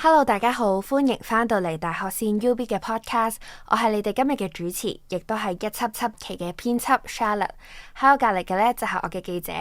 Hello，大家好，歡迎返到嚟大學線 UB 嘅 podcast，我係你哋今日嘅主持，亦都係177期嘅編輯 Charlotte。喺我隔離嘅呢，就係我嘅記者。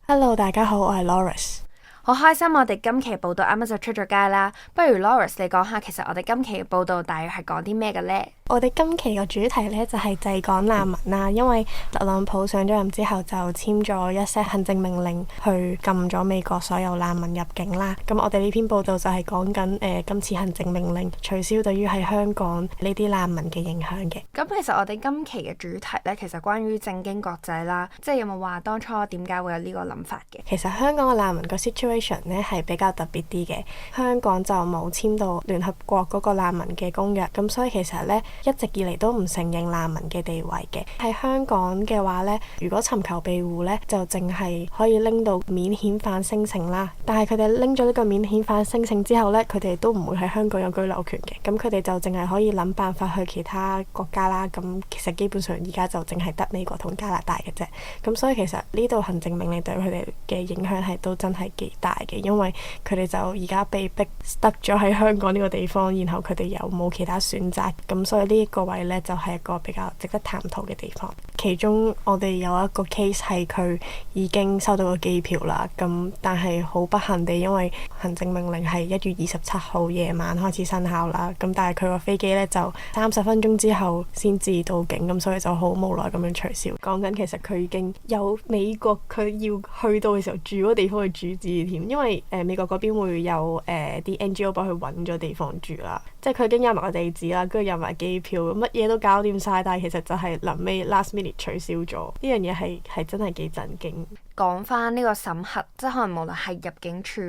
Hello，大家好，我係 Loris。好開心，我哋今期報道啱啱就出咗街啦。不如 Loris 你講下，其實我哋今期嘅報道大約係講啲咩嘅呢？我哋今期嘅主題呢，就係滯港難民啦，因為特朗普上咗任之後就簽咗一些行政命令去禁咗美國所有難民入境啦。咁我哋呢篇報道就係講緊今次行政命令取消對於喺香港呢啲難民嘅影響嘅。咁其實我哋今期嘅主題呢，其實關於政經國際啦，即係有冇話當初點解會有呢個諗法嘅？其實香港嘅難民個 situation 呢係比較特別啲嘅，香港就冇簽到聯合國嗰個難民嘅公約，咁所以其實呢，一直以嚟都唔承認難民嘅地位嘅。喺香港嘅話呢，如果尋求庇護呢，就淨係可以拎到免遣返申請啦。但係佢哋拎咗呢個免遣返申請之後呢，佢哋都唔會喺香港有居留權嘅。咁佢哋就淨係可以諗辦法去其他國家啦。咁其實基本上而家就淨係得美國同加拿大嘅啫。咁所以其實呢度行政命令對佢哋嘅影響係都真係幾大嘅，因為佢哋就而家被逼得咗喺香港呢個地方，然後佢哋又冇其他選擇。咁所以呢一個位呢，就係一個比較值得探討嘅地方。其中我哋有一個 case 係佢已經收到個機票啦，咁但係好不幸地，因為行政命令係1月27號夜晚開始生效啦，咁但係佢個飛機呢，就30分鐘之後先至到境，咁所以就好無奈咁樣取消。講緊其實佢已經有美國佢要去到嘅時候住嗰個地方去住址添，因為美國嗰邊會有啲 NGO 幫佢揾咗地方住啦，即係佢已經有埋個地址啦，跟住有埋機票，乜嘢都搞掂晒，但係其實就係臨尾 last minute 取消咗。呢樣嘢係真係幾震驚。講翻呢個審核，即係可能無論係入境處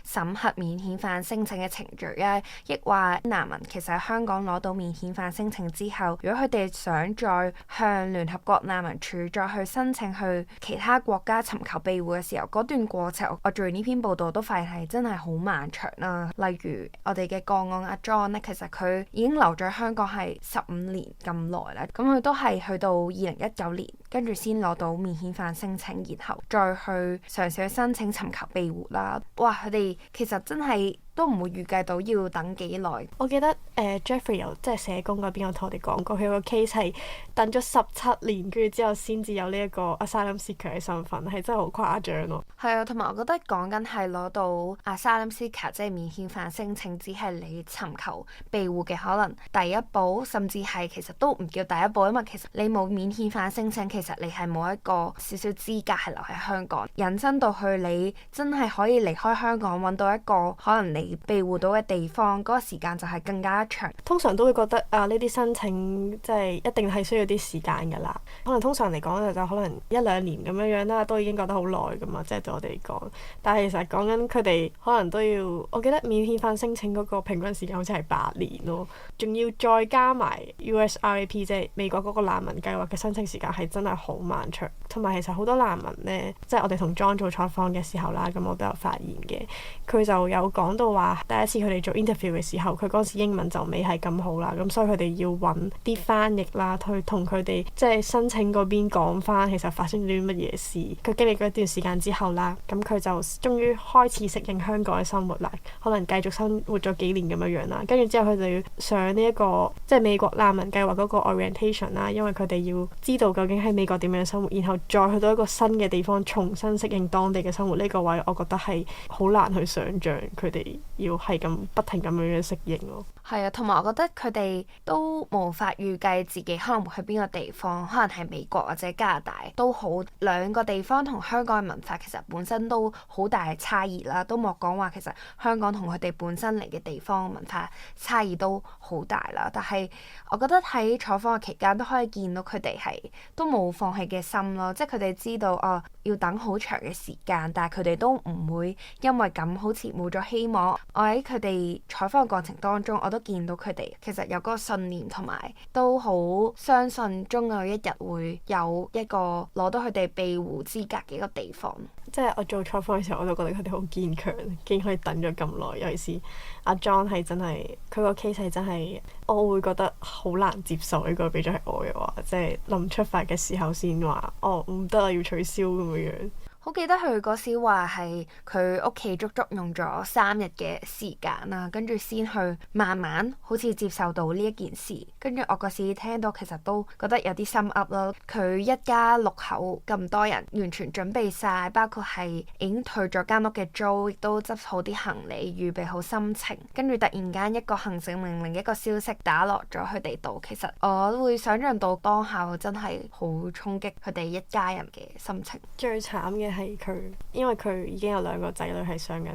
審核免遣返申請嘅程序啊，亦或難民其實喺香港攞到免遣返申請之後，如果佢哋想再向聯合國難民署再去申請去其他國家尋求庇護嘅時候，嗰段過程我做完呢篇報道都發現係真係好漫長啦。例如我哋嘅個案阿 John 呢，其實佢已經留咗香港係15年咁耐啦，咁佢都係去到2019年跟住先攞到免遣返申請，然後再去嘗試去申請尋求庇護啦。哇！佢哋其實真係都唔會預計到要等幾耐。我記得Jeffrey 有即係社工嗰邊有同我哋講過，佢個 case 係等咗17年，跟住之後先至有呢一個 asylum seeker 嘅身份，係真係好誇張咯。係啊，同埋我覺得講緊係攞到 asylum seeker 即係免遣返申請，只係你尋求庇護嘅可能第一步，甚至係其實都唔叫第一步，因為其實你冇免遣返申請，其實你係冇一個少少資格係留喺香港，引申到去你真係可以離開香港揾到一個可能你庇護到嘅地方，嗰個時間就係更加長。通常都會覺得呢啲申請即係一定係需要啲時間㗎啦。可能通常嚟講就可能1-2年咁樣啦，都已經覺得好耐㗎嘛，即係對我哋嚟講。但係其實講緊佢哋可能都要，我記得免遣返申請嗰個平均時間好似係8年咯，仲要再加埋 USRAP 即係美國嗰個難民計劃嘅申請時間係真係好漫長。同埋其實好多難民呢，即係我哋同 John 做採訪嘅時候啦，咁我都有發現嘅，佢就有講到話第一次佢哋做 interview 嘅時候，佢嗰時英文就未係咁好啦，咁所以佢哋要揾啲翻譯啦，去同佢哋即係申請嗰邊講翻其實發生咗啲乜嘢事。佢經歷咗一段時間之後啦，咁佢就終於開始適應香港嘅生活啦，可能繼續生活咗幾年咁樣啦，跟住之後佢就要上呢一個即係美國難民計劃嗰個 orientation 啦，因為佢哋要知道究竟喺美國點樣生活，然後再去到一個新嘅地方重新適應當地嘅生活。呢個位我覺得係好難去想像佢哋要係咁不停咁樣適應咯。係啊，同埋我覺得佢哋都無法預計自己可能會去邊個地方，可能係美國或者加拿大都好，兩個地方同香港嘅文化其實本身都好大嘅差異啦，都莫講話其實香港同佢哋本身嚟嘅地方文化差異都好大啦。但係我覺得喺採訪嘅期間都可以見到佢哋係都冇放棄嘅心咯，即係佢哋知道要等好長嘅時間，但係佢哋都唔會因為咁好似冇咗希望。我喺佢哋採訪嘅過程當中，我都見到佢哋其實有嗰個信念，同埋都好相信終有一日會有一個攞到佢哋庇護資格嘅一個地方。即係我做採訪嘅時候，我都覺得佢哋好堅強，竟然可以等咗咁耐。尤其是阿 John 係真係，佢個 case 係真係，我會覺得好難接受。呢個俾咗係我嘅話，即係臨出發嘅時候先話，唔得啊，要取消咁樣。好記得佢嗰時話係佢屋企足足用咗3日嘅時間啦，跟住先去慢慢好似接受到呢一件事。跟住我嗰時聽到其實都覺得有啲心噏咯。佢一家6口咁多人，完全準備晒，包括係已經退咗間屋嘅租，亦都執好啲行李，預備好心情。跟住突然間一個行政命令，一個消息打落咗佢哋度，其實我會想像到當下真係好衝擊佢哋一家人嘅心情。最慘嘅係佢，因為佢已經有2個仔女係上緊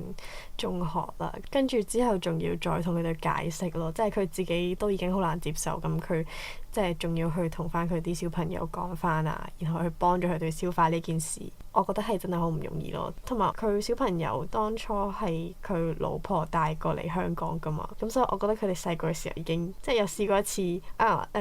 中學啦，跟住之後仲要再同佢哋解釋咯，即係佢自己都已經好難接受，咁佢即係仲要去同翻佢啲小朋友講翻啊，然後去幫助佢哋消化呢件事。我覺得係真係好唔容易咯，同埋佢小朋友當初係佢老婆帶過嚟香港噶嘛，咁所以我覺得佢哋細個嘅時候已經即係有試過一次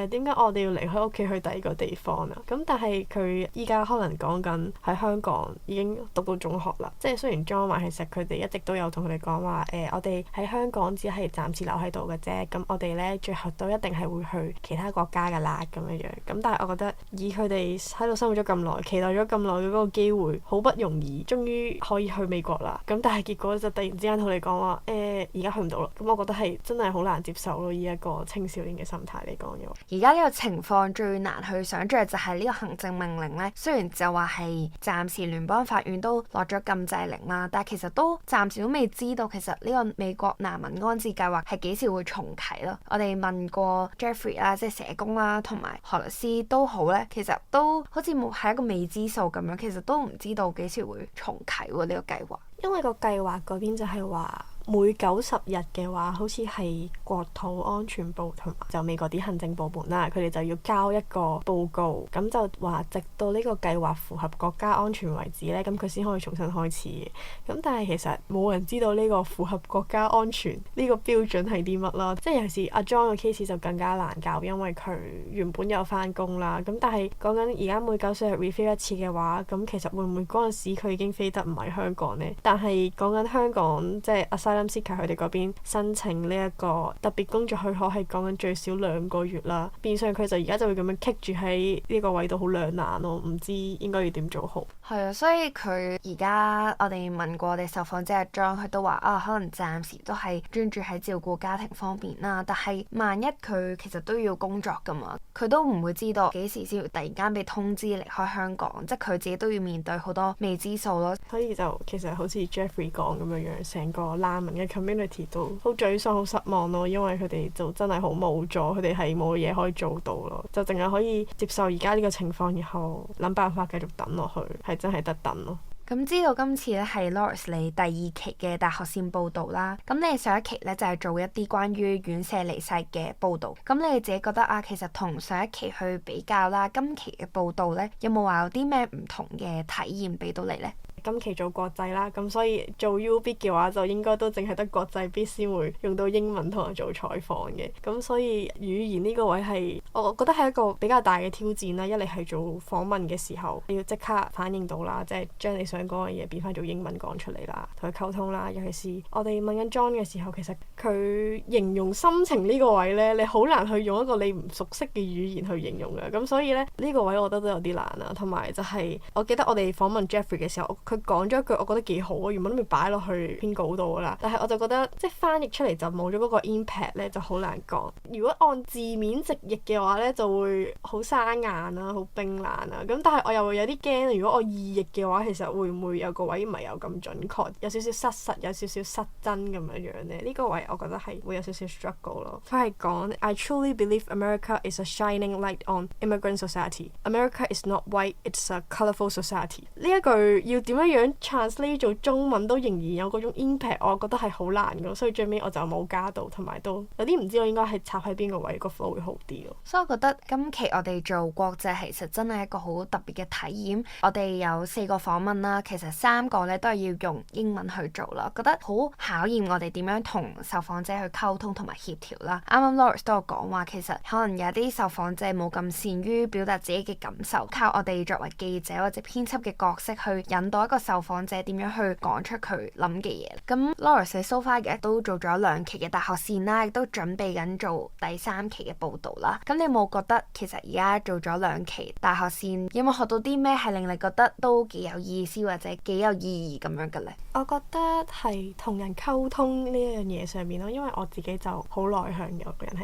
點解我哋要離開屋企去第二個地方啊？咁但係佢依家可能講緊喺香港已經讀到中學啦，即係雖然 John 話其實佢哋一直都有同佢哋講話我哋喺香港只係暫時留喺度嘅啫，咁我哋呢最後都一定係會去其他國家噶啦咁樣樣。咁但係我覺得以佢哋喺度生活咗咁耐，期待咗咁耐嘅嗰個機會，好不容易終於可以去美國啦，咁但係結果就突然之間同你講話而家去唔到啦，咁我覺得係真係好難接受咯，以一個青少年嘅心態嚟講嘅話。而家呢個情況最難去想像就係呢個行政命令呢，雖然就話係暫時聯邦法院都落咗禁制令啦，但係其實都暫時都未知道其實呢個美國難民安置計劃係幾時會重啟咯。我哋問過 Jeffrey 啦，即係社工啦，同埋何律師都好呢，其實都好似冇係一個未知數咁樣，其實都唔知道幾時會重啟喎呢個計劃。因為個計劃嗰邊就係話每90日嘅話，好似係國土安全部同埋就美國啲行政部門啦，佢哋就要交一個報告，咁就話直到呢個計劃符合國家安全為止呢，咁佢先可以重新開始嘅。咁但係其實冇人知道呢個符合國家安全呢個標準係啲乜啦，即係尤其是阿 John 嘅 case 就更加難搞，因為佢原本有返工啦，咁但係講緊而家每90日 review 一次嘅話，咁其實會唔會嗰陣時佢已經飛得唔係香港呢？但係講緊香港即係Asylum Seeker佢哋嗰邊申請呢一個特別工作許可係講緊最少2個月啦，變相佢就而家就會咁樣棘住喺呢個位度好兩難咯，唔知應該要點做好。係啊，所以佢而家我哋問過我哋受訪者阿 John，佢都話可能暫時都係專注喺照顧家庭方面啦，但係萬一佢其實都要工作噶嘛，佢都唔會知道幾時先會突然間被通知離開香港，即係佢自己都要面對好多未知數咯。所以就其實好似 Jeffrey 講咁樣樣，成個難民嘅community 都好沮喪、好失望咯，因為佢哋就真係好無助，佢哋係冇嘢可以做到咯，就淨係可以接受而家呢個情況，然後諗辦法繼續等落去，係真係得等咯。咁知道今次咧係 Lawrence 你第2期嘅大學線報導啦，咁你上一期咧就係做一啲關於院舍離世嘅報導，咁你自己覺得其實同上一期去比較啦，今期嘅報導咧有冇話有啲咩唔同嘅體驗俾到你呢？今期做國際啦，咁所以做 U Bit 嘅話就應該都淨係得國際 Bit 先會用到英文同埋做採訪嘅，咁所以語言呢個位係我覺得係一個比較大嘅挑戰啦。一嚟係做訪問嘅時候，你要即刻反應到啦，即係將你想講嘅嘢變翻做英文講出嚟啦，同佢溝通啦。尤其是我哋問緊 John 嘅時候，其實佢形容心情呢個位呢，你好難去用一個你唔熟悉嘅語言去形容嘅，咁所以呢，呢個位我覺得都有啲難啊。同埋就係我記得我哋訪問 Jeffrey 嘅時候，佢講咗一句我覺得幾好啊，原本都未擺落去篇稿度噶啦，但係我就覺得即係翻譯出嚟就冇咗嗰個 impact 咧，就好難講。如果按字面直譯嘅話咧，就會好生硬啊，好冰冷啊。咁但係我又會有啲驚，如果我意譯嘅話，其實會唔會有個位唔係有咁準確，有少少失實，有少少失真咁樣樣咧？呢個位我覺得係會有少少 struggle 咯。佢係講 I truly believe America is a shining light on immigrant society. America is not white, it's a colourful society. 呢一句要點樣樣 translate 做中文都仍然有嗰種 impact， 我覺得係好難㗎，所以最尾我就冇加到，同埋都有啲唔知我應該係插喺邊個位個 flow 會好啲咯。所以我覺得今期我哋做國際其實真係一個好特別嘅體驗。我哋有4個訪問啦，其實3個咧都係要用英文去做啦，覺得好考驗我哋點樣同受訪者去溝通同埋協調啦。啱啱 Lawrence 都有講話，其實可能有啲受訪者冇咁善於表達自己嘅感受，靠我哋作為記者或者編輯嘅角色去引導一個個受訪者點樣去講出佢諗嘅嘢。咁 Lawrence so far 嘅都做咗2期嘅大學線啦，亦都準備緊做第3期嘅報導啦。咁你有冇覺得其實而家做咗2期大學線，有冇學到啲咩係令你覺得都幾有意思或者幾有意義咁樣嘅咧？我覺得係同人溝通呢一樣嘢上面咯，因為我自己就好內向嘅，我個人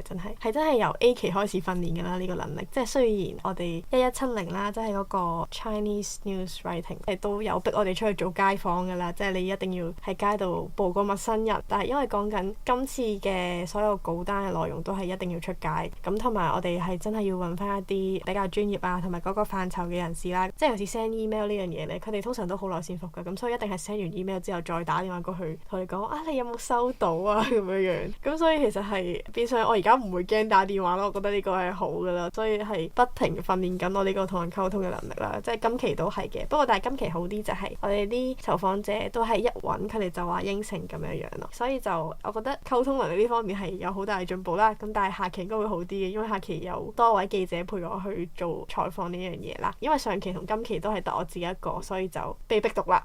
係真係由 A 期開始訓練㗎啦，呢個能力。即係雖然我哋1170啦，即係嗰個 Chinese News Writing 係都有逼我哋出去做街訪㗎啦，即係你一定要喺街度報個陌生人。但係因為講緊今次嘅所有稿單嘅內容都係一定要出街，咁同埋我哋係真係要揾翻一啲比較專業啊，同埋嗰個範疇嘅人士啦。即係有時 send email 呢樣嘢咧，佢哋通常都好耐先覆㗎，咁所以一定係 send 完 email 之後再打電話過去同你講啊，你有冇收到啊咁樣。咁所以其實係變相我而家唔會驚打電話咯，我覺得呢個係好㗎啦，所以係不停訓練緊我呢個同人溝通嘅能力啦。即係今期都係嘅，不過但係今期好啲就係我哋啲受訪者都係一揾佢哋就話應承咁樣咯，所以就我覺得溝通能力呢方面係有好大嘅進步啦。咁但係下期應該會好啲嘅，因為下期有多位記者陪我去做採訪呢樣嘢啦。因為上期同今期都係得我自己一個，所以就被逼獨立。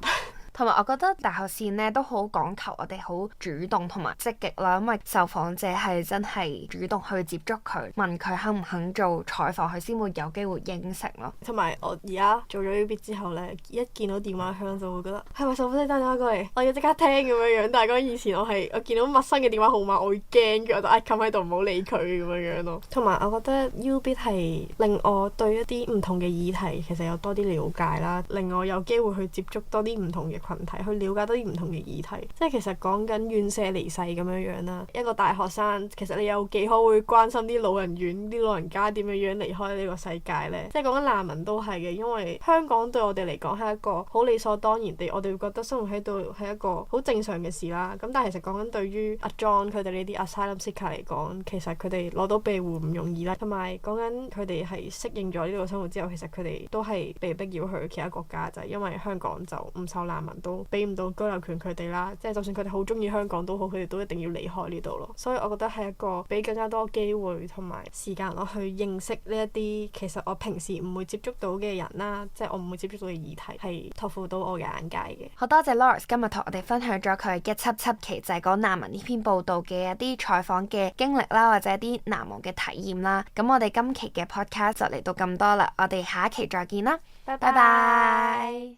同埋我覺得大學線咧都好講求我哋好主動同埋積極啦，因為受訪者係真係主動去接觸佢，問佢肯唔肯做採訪，佢先會有機會應承咯。同埋我而家做咗 UB 之後咧，一見到電話響就會覺得係咪受訪者打電話過嚟，我要即刻聽咁樣樣。但係嗰以前我見到陌生嘅電話號碼，我會驚，跟住我就冚喺度唔好理佢咁樣樣咯。同埋我覺得 UB 係令我對一啲唔同嘅議題其實有多啲了解啦，令我有機會去接觸多啲唔同嘅群體，去了解多啲唔同嘅議題。即係其實講緊院舍離世咁樣樣啦，一個大學生其實你有幾可會關心啲老人院啲老人家點樣樣離開呢個世界呢？即係講緊難民都係嘅，因為香港對我哋嚟講係一個好理所當然地，我哋會覺得生活喺度係一個好正常嘅事啦。咁但係其實講緊對於阿 John 佢哋呢啲 asylum seeker 嚟講，其實佢哋攞到庇護唔容易啦。同埋講緊佢哋係適應咗呢個生活之後，其實佢哋都係被逼要去其他國家，就係因為香港就唔受難民都俾唔到居留權佢哋啦。即係就算佢哋好中意香港都好，佢哋都一定要離開呢度咯。所以我覺得係一個俾更加多機會同埋時間我去認識呢一啲其實我平時唔會接觸到嘅人啦，即係我唔會接觸到嘅議題，係拓闊到我嘅眼界嘅。好多謝 Lawrence 今日同我哋分享咗佢177期就係講難民呢篇報道嘅一啲採訪嘅經歷啦，或者一啲難忘嘅體驗啦。咁我哋今期嘅 podcast 就嚟到咁多啦，我哋下一期再見啦，拜拜。